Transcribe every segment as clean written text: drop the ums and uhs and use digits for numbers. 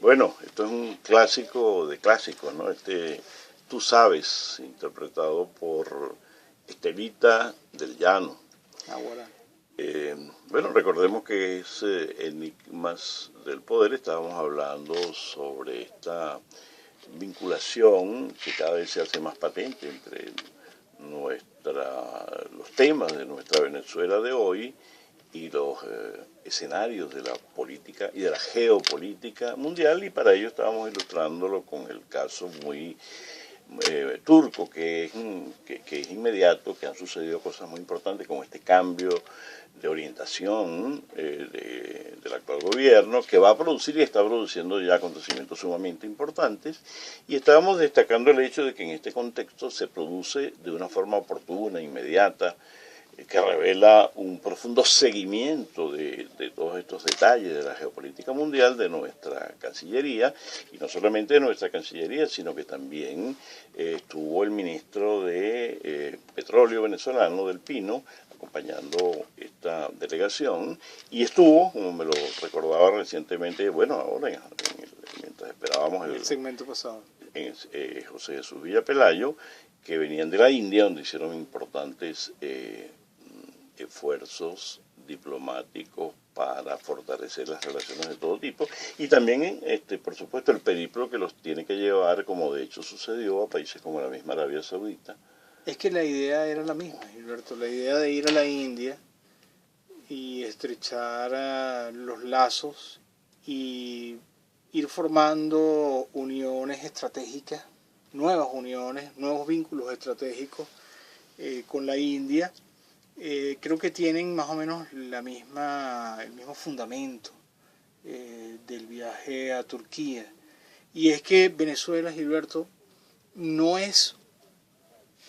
Bueno, esto es un clásico de clásicos, ¿no? Tú sabes, interpretado por Estelita del Llano. Ahora, Bueno, recordemos que es Enigmas del Poder. Estábamos hablando sobre esta vinculación que cada vez se hace más patente entre los temas de nuestra Venezuela de hoy y los escenarios de la política y de la geopolítica mundial, y para ello estábamos ilustrándolo con el caso muy turco, que es inmediato, que han sucedido cosas muy importantes como este cambio de orientación del actual gobierno, que va a producir y está produciendo ya acontecimientos sumamente importantes, y estábamos destacando el hecho de que en este contexto se produce de una forma oportuna, inmediata, que revela un profundo seguimiento de todos estos detalles de la geopolítica mundial de nuestra Cancillería, y no solamente de nuestra Cancillería, sino que también estuvo el ministro de Petróleo venezolano, Del Pino, acompañando esta delegación, y estuvo, como me lo recordaba recientemente, bueno, ahora mientras esperábamos el segmento pasado, José Jesús Villapelayo, que venían de la India, donde hicieron importantes esfuerzos diplomáticos para fortalecer las relaciones de todo tipo, y también, por supuesto, el periplo que los tiene que llevar, como de hecho sucedió, a países como la misma Arabia Saudita. es que la idea era la misma, Gilberto, la idea de ir a la India y estrechar los lazos y ir formando uniones estratégicas, nuevas uniones, nuevos vínculos estratégicos con la India. Creo que tienen más o menos el mismo fundamento del viaje a Turquía. Y es que Venezuela, Gilberto, no es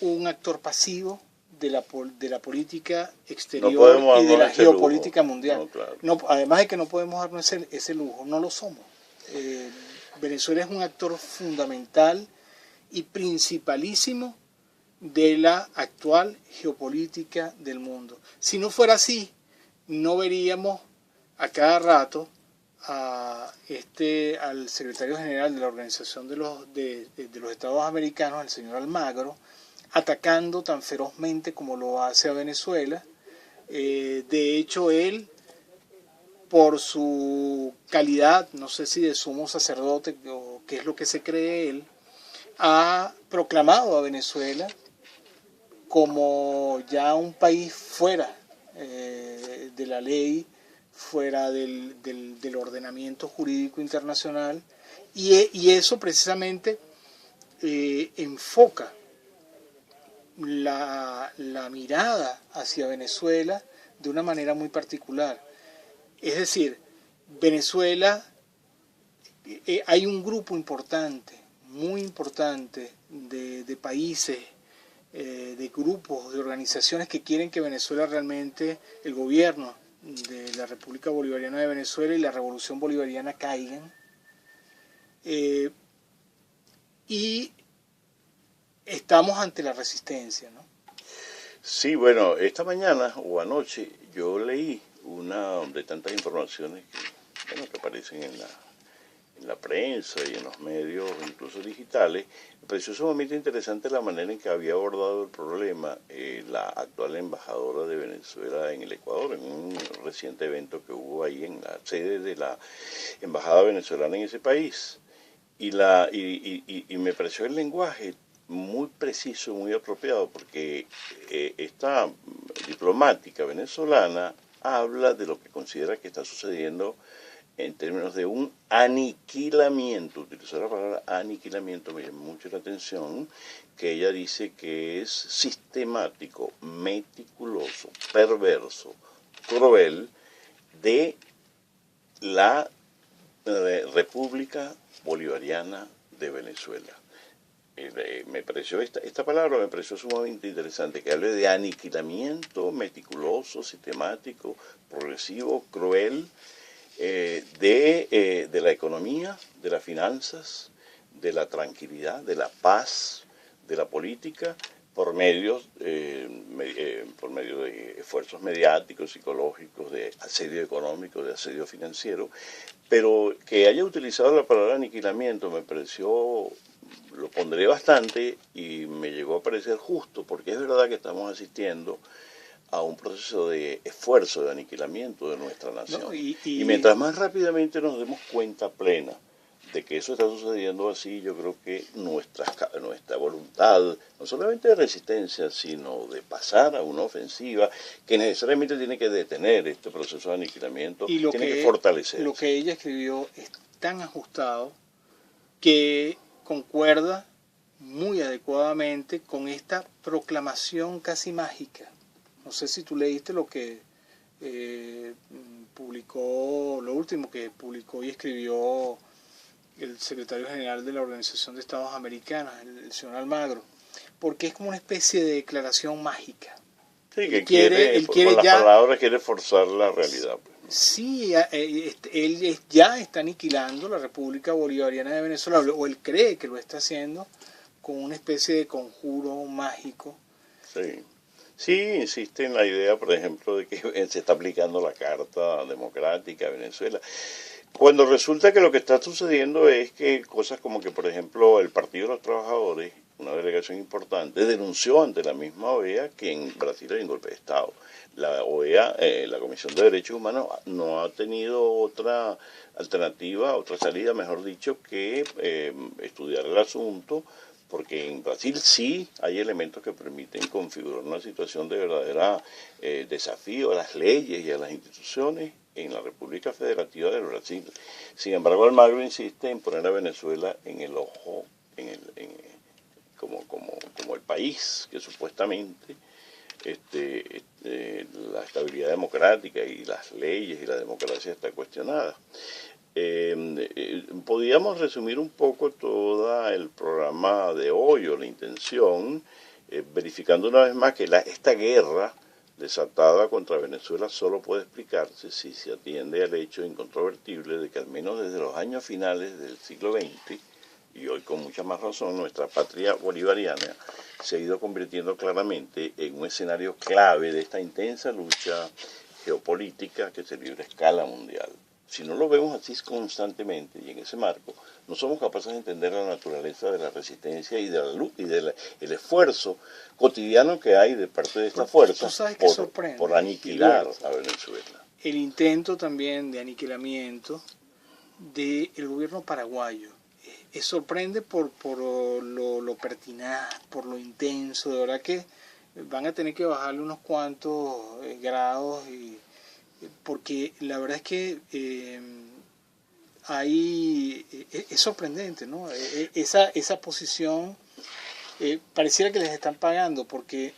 un actor pasivo de la política exterior y de la geopolítica mundial. No, claro. No, además de que no podemos darnos ese lujo, no lo somos. Venezuela es un actor fundamental y principalísimo de la actual geopolítica del mundo. Si no fuera así, no veríamos a cada rato al secretario general de la Organización de los Estados Americanos, el señor Almagro, atacando tan ferozmente como lo hace a Venezuela. De hecho, él, por su calidad, no sé si de sumo sacerdote o qué es lo que se cree él, ha proclamado a Venezuela como ya un país fuera de la ley, fuera del ordenamiento jurídico internacional, y eso precisamente enfoca la mirada hacia Venezuela de una manera muy particular. Es decir, Venezuela, hay un grupo importante, muy importante, de países, de grupos, de organizaciones que quieren que Venezuela realmente, el gobierno de la República Bolivariana de Venezuela y la Revolución Bolivariana caigan. Y estamos ante la resistencia, ¿no? Sí, bueno, esta mañana o anoche yo leí una de tantas informaciones que aparecen en la prensa y en los medios, incluso digitales. Me pareció sumamente interesante la manera en que había abordado el problema la actual embajadora de Venezuela en el Ecuador, en un reciente evento que hubo ahí en la sede de la embajada venezolana en ese país. Y me pareció el lenguaje muy preciso, muy apropiado, porque esta diplomática venezolana habla de lo que considera que está sucediendo en términos de un aniquilamiento. Utilizó la palabra aniquilamiento, me llamó mucho la atención, que ella dice que es sistemático, meticuloso, perverso, cruel, de la República Bolivariana de Venezuela. Me pareció esta palabra me pareció sumamente interesante, que hable de aniquilamiento meticuloso, sistemático, progresivo, cruel, de la economía, de las finanzas, de la tranquilidad, de la paz, de la política, por medio de esfuerzos mediáticos, psicológicos, de asedio económico, de asedio financiero, pero que haya utilizado la palabra aniquilamiento me pareció, lo pondré bastante y me llegó a parecer justo, porque es verdad que estamos asistiendo a un proceso de esfuerzo, de aniquilamiento de nuestra nación. No, y mientras más rápidamente nos demos cuenta plena de que eso está sucediendo así, yo creo que nuestra voluntad, no solamente de resistencia, sino de pasar a una ofensiva que necesariamente tiene que detener este proceso de aniquilamiento, tiene que fortalecer. Lo que ella escribió es tan ajustado que concuerda muy adecuadamente con esta proclamación casi mágica. No sé si tú leíste lo que publicó, lo último que publicó y escribió el secretario general de la Organización de Estados Americanos, el señor Almagro, porque es como una especie de declaración mágica. Sí, que él quiere con las palabras quiere forzar la realidad. Pues. Sí, él ya está aniquilando la República Bolivariana de Venezuela, o él cree que lo está haciendo con una especie de conjuro mágico. Sí. Sí, insiste en la idea, por ejemplo, de que se está aplicando la Carta Democrática a Venezuela. Cuando resulta que lo que está sucediendo es que cosas como que, por ejemplo, el Partido de los Trabajadores, una delegación importante, denunció ante la misma OEA que en Brasil hay un golpe de Estado. La OEA, la Comisión de Derechos Humanos, no ha tenido otra alternativa, otra salida, mejor dicho, que estudiar el asunto, porque en Brasil sí hay elementos que permiten configurar una situación de verdadera desafío a las leyes y a las instituciones en la República Federativa del Brasil. Sin embargo, Almagro insiste en poner a Venezuela en el ojo, como el país que supuestamente la estabilidad democrática y las leyes y la democracia está cuestionada. Podríamos resumir un poco todo el programa de hoy o la intención, verificando una vez más que esta guerra desatada contra Venezuela solo puede explicarse si se atiende al hecho incontrovertible de que al menos desde los años finales del siglo XX, y hoy con mucha más razón, nuestra patria bolivariana se ha ido convirtiendo claramente en un escenario clave de esta intensa lucha geopolítica que se libra a escala mundial. Si no lo vemos así constantemente y en ese marco, no somos capaces de entender la naturaleza de la resistencia y de la lucha y del esfuerzo cotidiano que hay de parte de esta fuerza por aniquilar a Venezuela. El intento también de aniquilamiento del gobierno paraguayo. Sorprende por lo pertinaz, por lo intenso, de verdad que van a tener que bajarle unos cuantos grados porque la verdad es que es sorprendente, ¿no? Esa posición pareciera que les están pagando porque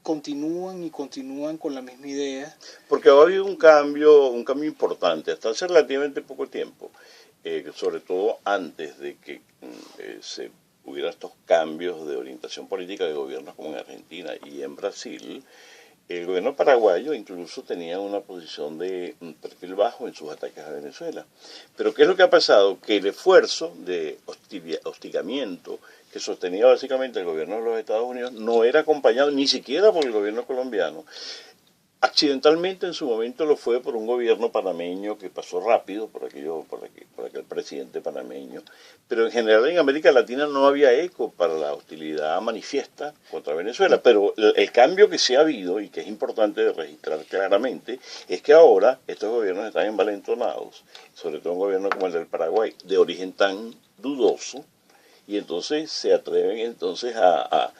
continúan con la misma idea. Porque ha habido un cambio importante, hasta hace relativamente poco tiempo, sobre todo antes de que se hubiera estos cambios de orientación política de gobiernos como en Argentina y en Brasil. El gobierno paraguayo incluso tenía una posición de perfil bajo en sus ataques a Venezuela. Pero ¿qué es lo que ha pasado? Que el esfuerzo de hostigamiento que sostenía básicamente el gobierno de los Estados Unidos no era acompañado ni siquiera por el gobierno colombiano. Accidentalmente en su momento lo fue por un gobierno panameño que pasó rápido por aquel presidente panameño, pero en general en América Latina no había eco para la hostilidad manifiesta contra Venezuela, pero el cambio que sí ha habido y que es importante de registrar claramente es que ahora estos gobiernos están envalentonados, sobre todo un gobierno como el del Paraguay, de origen tan dudoso, y entonces se atreven entonces a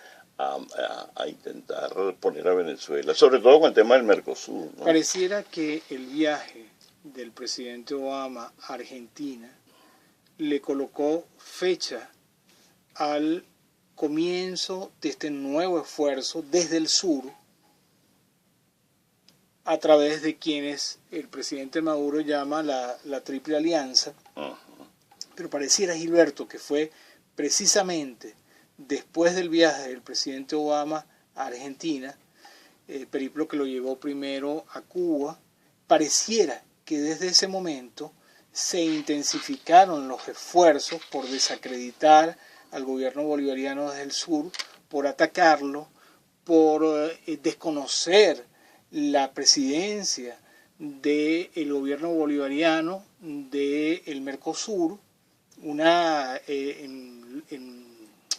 intentar poner a Venezuela, sobre todo con el tema del Mercosur, ¿no? Pareciera que el viaje del presidente Obama a Argentina le colocó fecha al comienzo de este nuevo esfuerzo desde el sur, a través de quienes el presidente Maduro llama la Triple Alianza. Pero pareciera, Gilberto, que fue precisamente después del viaje del presidente Obama a Argentina, periplo que lo llevó primero a Cuba, pareciera que desde ese momento se intensificaron los esfuerzos por desacreditar al gobierno bolivariano desde el sur, por atacarlo, por desconocer la presidencia del gobierno bolivariano del Mercosur, una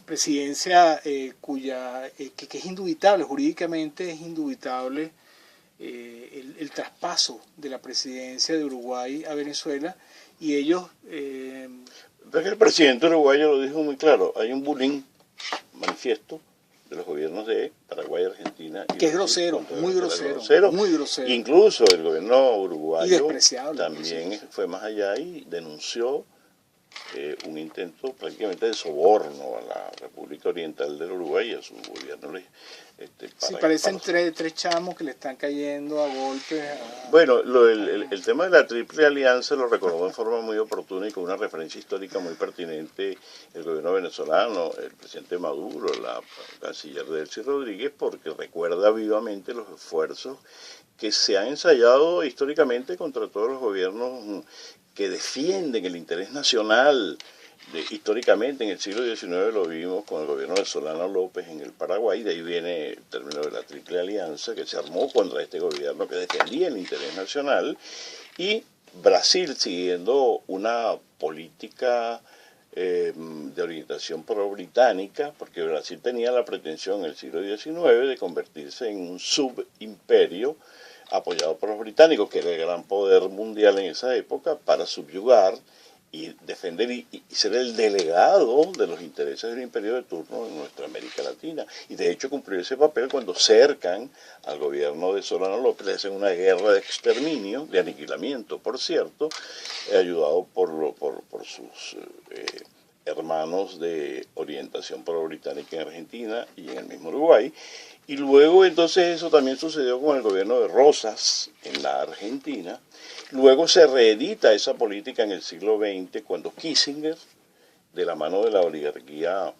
presidencia cuya que es indubitable, jurídicamente es indubitable el traspaso de la presidencia de Uruguay a Venezuela, y ellos... Pero el presidente uruguayo lo dijo muy claro, hay un bullying manifiesto de los gobiernos de Paraguay, Argentina y que es grosero, muy grosero, muy grosero. Incluso el gobierno uruguayo también fue más allá y denunció un intento prácticamente de soborno a la República Oriental del Uruguay y a su gobierno. Sí, parecen tres chamos que le están cayendo a golpes. Bueno, el tema de la Triple Alianza lo recordó en forma muy oportuna y con una referencia histórica muy pertinente el gobierno venezolano, el presidente Maduro, la canciller Delcy Rodríguez, porque recuerda vivamente los esfuerzos que se han ensayado históricamente contra todos los gobiernos que defienden el interés nacional. Históricamente en el siglo XIX lo vimos con el gobierno de Solano López en el Paraguay, de ahí viene el término de la Triple Alianza que se armó contra este gobierno que defendía el interés nacional, y Brasil siguiendo una política de orientación pro-británica, porque Brasil tenía la pretensión en el siglo XIX de convertirse en un subimperio apoyado por los británicos, que era el gran poder mundial en esa época, para subyugar y defender y ser el delegado de los intereses del imperio de turno en nuestra América Latina. Y de hecho cumplió ese papel cuando cercan al gobierno de Solano López, le hacen una guerra de exterminio, de aniquilamiento, por cierto, ayudado por sus hermanos de orientación pro-británica en Argentina y en el mismo Uruguay. Y luego entonces eso también sucedió con el gobierno de Rosas en la Argentina. Luego se reedita esa política en el siglo XX cuando Kissinger, de la mano de la oligarquía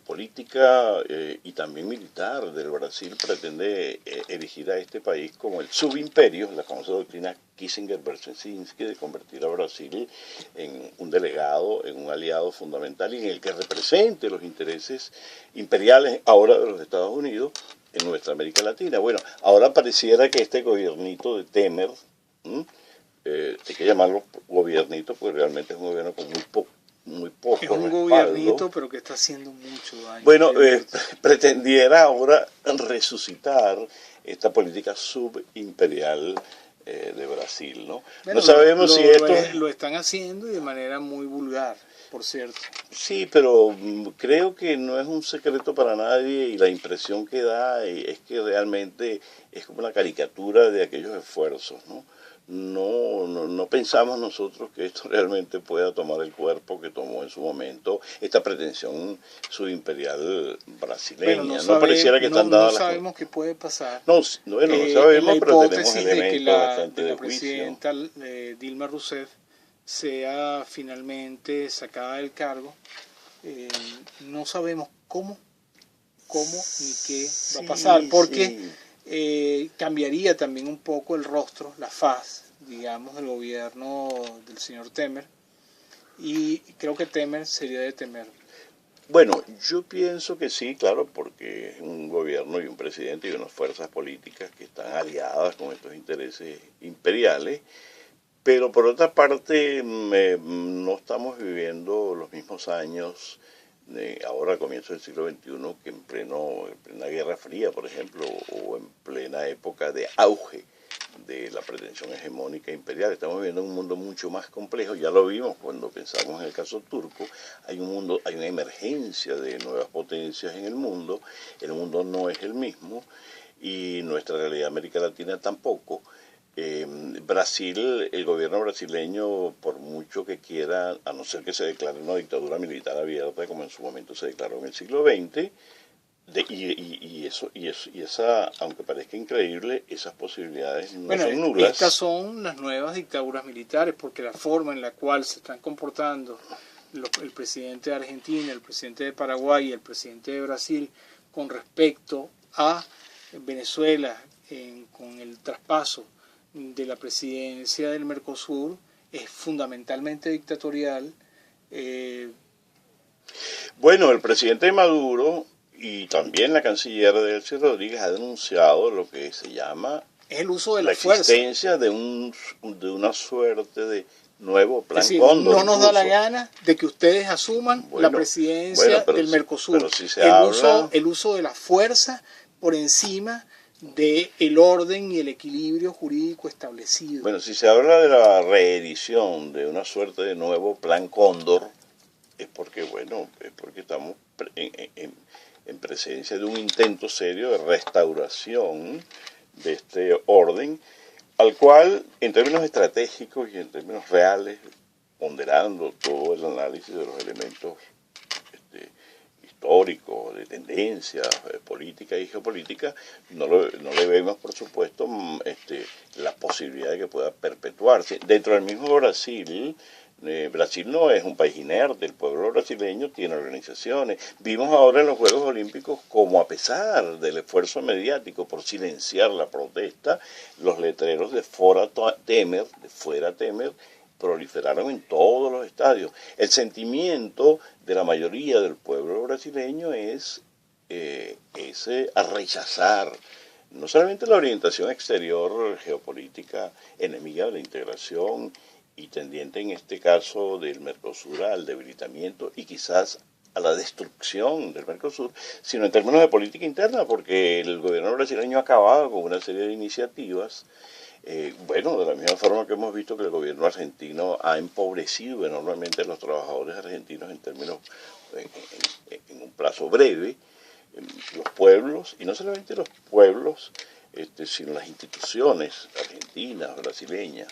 política y también militar del Brasil, pretende erigir a este país como el subimperio, la famosa doctrina Kissinger-Brzezinski, de convertir a Brasil en un delegado, en un aliado fundamental y en el que represente los intereses imperiales ahora de los Estados Unidos en nuestra América Latina. Bueno, ahora pareciera que este gobiernito de Temer, hay que llamarlo gobiernito porque realmente es un gobierno con muy poco es un gobiernito, pero que está haciendo mucho daño. Bueno, pretendiera ahora resucitar esta política subimperial de Brasil, ¿no? Bueno, no sabemos si esto... Lo están haciendo y de manera muy vulgar, por cierto. Sí, pero creo que no es un secreto para nadie y la impresión que da es que realmente es como una caricatura de aquellos esfuerzos, ¿no? No pensamos nosotros que esto realmente pueda tomar el cuerpo que tomó en su momento esta pretensión subimperial brasileña. Bueno, no pareciera que están dadas las cosas. No sabemos qué puede pasar. No sabemos, pero tenemos elementos bastante de juicio. La presidenta Dilma Rousseff sea finalmente sacada del cargo. No sabemos cómo ni qué va a pasar, porque cambiaría también un poco el rostro, la faz, digamos, del gobierno del señor Temer, y creo que Temer sería de temer. Bueno, yo pienso que sí, claro, porque es un gobierno y un presidente y unas fuerzas políticas que están aliadas con estos intereses imperiales, pero por otra parte no estamos viviendo los mismos años ahora a comienzos del siglo XXI que en plena Guerra Fría, por ejemplo, o en plena época de auge de la pretensión hegemónica imperial. Estamos viviendo un mundo mucho más complejo, ya lo vimos cuando pensamos en el caso turco, hay una emergencia de nuevas potencias en el mundo no es el mismo y nuestra realidad América Latina tampoco. Brasil, el gobierno brasileño, por mucho que quiera, a no ser que se declare una dictadura militar abierta, como en su momento se declaró en el siglo XX, y esa, aunque parezca increíble, esas posibilidades no son nulas. Estas son las nuevas dictaduras militares, porque la forma en la cual se están comportando el presidente de Argentina, el presidente de Paraguay y el presidente de Brasil con respecto a Venezuela, con el traspaso de la presidencia del Mercosur, es fundamentalmente dictatorial. Bueno, el presidente Maduro, Y también la canciller Delcy Rodríguez ha denunciado lo que se llama Es el uso de la la fuerza. existencia de una suerte de nuevo Es plan decir, Cóndor no nos da la incluso. gana de que ustedes asuman la Bueno, presidencia pero del Mercosur. pero si se habla, El uso de la fuerza por encima del orden y el equilibrio jurídico establecido. bueno, si se habla de la reedición de una suerte de nuevo plan Cóndor, es porque, bueno, es porque estamos en presencia de un intento serio de restauración de este orden, al cual, en términos estratégicos y en términos reales, ponderando todo el análisis de los elementos histórico, de tendencias políticas y geopolíticas, no le vemos, por supuesto, la posibilidad de que pueda perpetuarse. Dentro del mismo Brasil, Brasil no es un país inerte, el pueblo brasileño tiene organizaciones. Vimos ahora en los Juegos Olímpicos como, a pesar del esfuerzo mediático por silenciar la protesta, los letreros de Fora Temer, proliferaron en todos los estadios. El sentimiento de la mayoría del pueblo brasileño es ese a rechazar no solamente la orientación exterior geopolítica enemiga de la integración y tendiente en este caso del Mercosur al debilitamiento y quizás a la destrucción del Mercosur, sino en términos de política interna, porque el gobierno brasileño ha acabado con una serie de iniciativas. Bueno, de la misma forma que hemos visto que el gobierno argentino ha empobrecido enormemente a los trabajadores argentinos en términos, en un plazo breve, los pueblos, y no solamente los pueblos, sino las instituciones argentinas, brasileñas,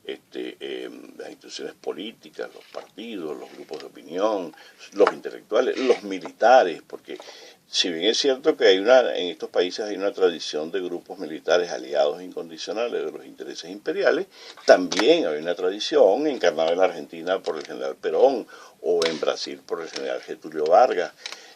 las instituciones políticas, los partidos, los grupos de opinión, los intelectuales, los militares, porque si bien es cierto que en estos países hay una tradición de grupos militares aliados incondicionales de los intereses imperiales, también hay una tradición encarnada en la Argentina por el general Perón o en Brasil por el general Getúlio Vargas,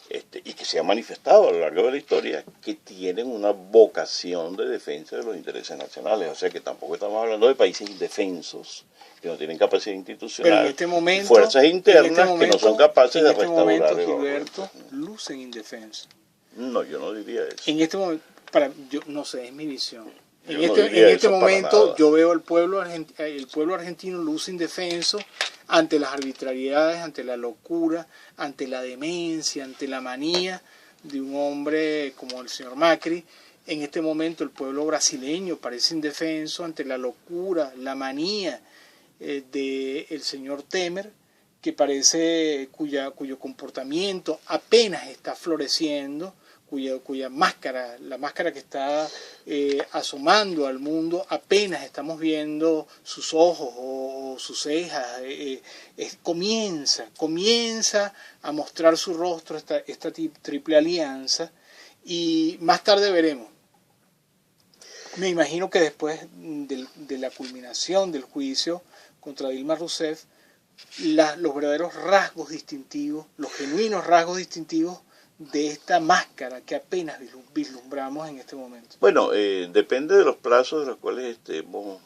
y que se ha manifestado a lo largo de la historia, que tienen una vocación de defensa de los intereses nacionales. O sea que tampoco estamos hablando de países indefensos, que no tienen capacidad institucional, pero en este momento, fuerzas internas que no son capaces de restaurar el orden. Gilberto, lucen indefensos. No, yo no diría eso. En este momento, yo no sé, es mi visión. En Yo no este diría eso para momento nada. yo veo el pueblo argentino luce indefenso ante las arbitrariedades, ante la locura, ante la demencia, ante la manía de un hombre como el señor Macri. En este momento el pueblo brasileño parece indefenso ante la locura, la manía del señor Temer, que parece cuyo comportamiento apenas está floreciendo, cuya máscara, la máscara que está asomando al mundo, apenas estamos viendo sus ojos o sus cejas, comienza a mostrar su rostro esta triple alianza, y más tarde veremos. Me imagino que después de la culminación del juicio contra Dilma Rousseff, los verdaderos rasgos distintivos, los genuinos rasgos distintivos de esta máscara que apenas vislumbramos en este momento. Bueno, depende de los plazos de los cuales estemos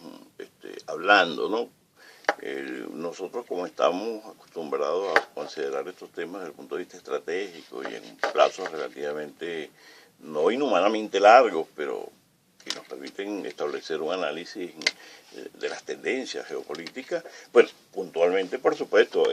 hablando, ¿no? Nosotros, como estamos acostumbrados a considerar estos temas desde el punto de vista estratégico y en plazos relativamente no inhumanamente largos, pero que nos permiten establecer un análisis de las tendencias geopolíticas, pues puntualmente, por supuesto,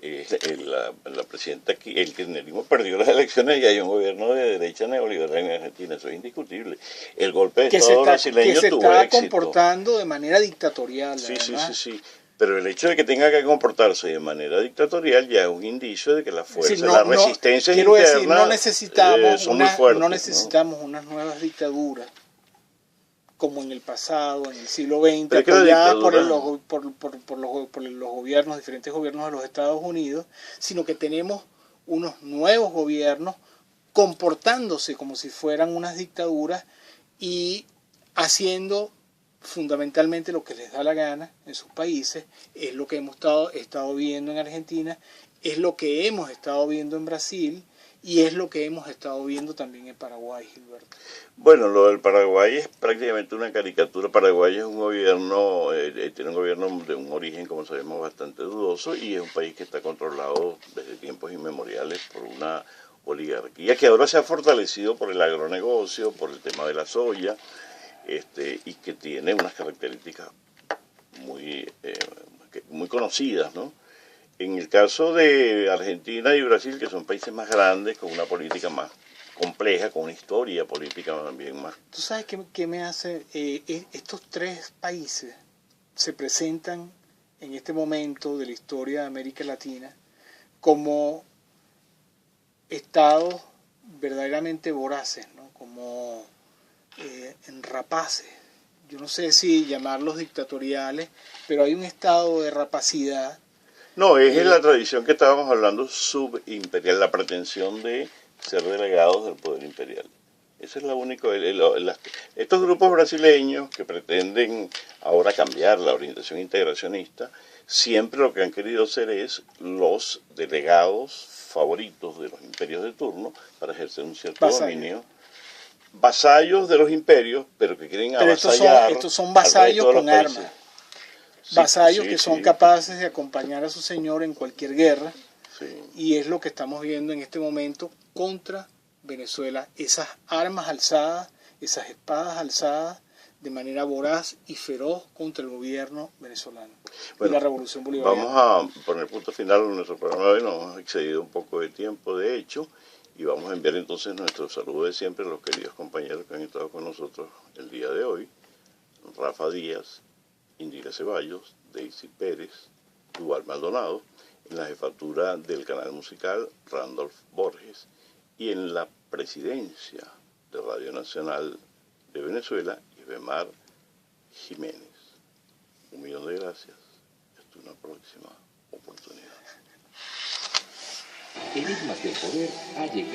la presidenta, el kirchnerismo perdió las elecciones y hay un gobierno de derecha neoliberal en Argentina, eso es indiscutible. El golpe de Estado brasileño tuvo éxito. Que se está comportando de manera dictatorial. Sí, sí. Pero el hecho de que tenga que comportarse de manera dictatorial ya es un indicio de que las fuerzas, las resistencias internas son muy fuertes. No necesitamos unas nuevas dictaduras como en el pasado, en el siglo XX, apoyadas por los gobiernos, diferentes gobiernos de los Estados Unidos, sino que tenemos unos nuevos gobiernos comportándose como si fueran unas dictaduras y haciendo fundamentalmente lo que les da la gana en sus países. Es lo que hemos estado viendo en Argentina, es lo que hemos estado viendo en Brasil y es lo que hemos estado viendo también en Paraguay, Gilberto. Bueno, lo del Paraguay es prácticamente una caricatura. Paraguay es un gobierno, tiene un gobierno de un origen, como sabemos, bastante dudoso, y es un país que está controlado desde tiempos inmemoriales por una oligarquía que ahora se ha fortalecido por el agronegocio, por el tema de la soya, y que tiene unas características muy conocidas, ¿no? En el caso de Argentina y Brasil, que son países más grandes, con una política más compleja, con una historia política también más. ¿Tú sabes qué me hace? Estos tres países se presentan en este momento de la historia de América Latina como estados verdaderamente voraces, ¿no? Como rapaces. Yo no sé si llamarlos dictatoriales, pero hay un estado de rapacidad. No, es en la tradición que estábamos hablando subimperial, la pretensión de ser delegados del poder imperial. Ese es la única. Estos grupos brasileños que pretenden ahora cambiar la orientación integracionista, siempre lo que han querido ser es los delegados favoritos de los imperios de turno para ejercer un cierto dominio. Vasallos de los imperios, pero que quieren avasallar. Estos son vasallos con armas. Vasallos que son capaces de acompañar a su señor en cualquier guerra. Sí. Y es lo que estamos viendo en este momento contra Venezuela. Esas armas alzadas, esas espadas alzadas de manera voraz y feroz contra el gobierno venezolano. Bueno, y la revolución bolivariana. Vamos a poner punto final a nuestro programa de hoy. Nos hemos excedido un poco de tiempo, de hecho, y vamos a enviar entonces nuestro saludo de siempre a los queridos compañeros que han estado con nosotros el día de hoy. Rafa Díaz, Indira Ceballos, Daisy Pérez, Duval Maldonado, en la jefatura del canal musical Randolph Borges y en la presidencia de Radio Nacional de Venezuela, Ibemar Jiménez. 1.000.000 de gracias. Hasta una próxima oportunidad. Enigmas del poder ha llegado.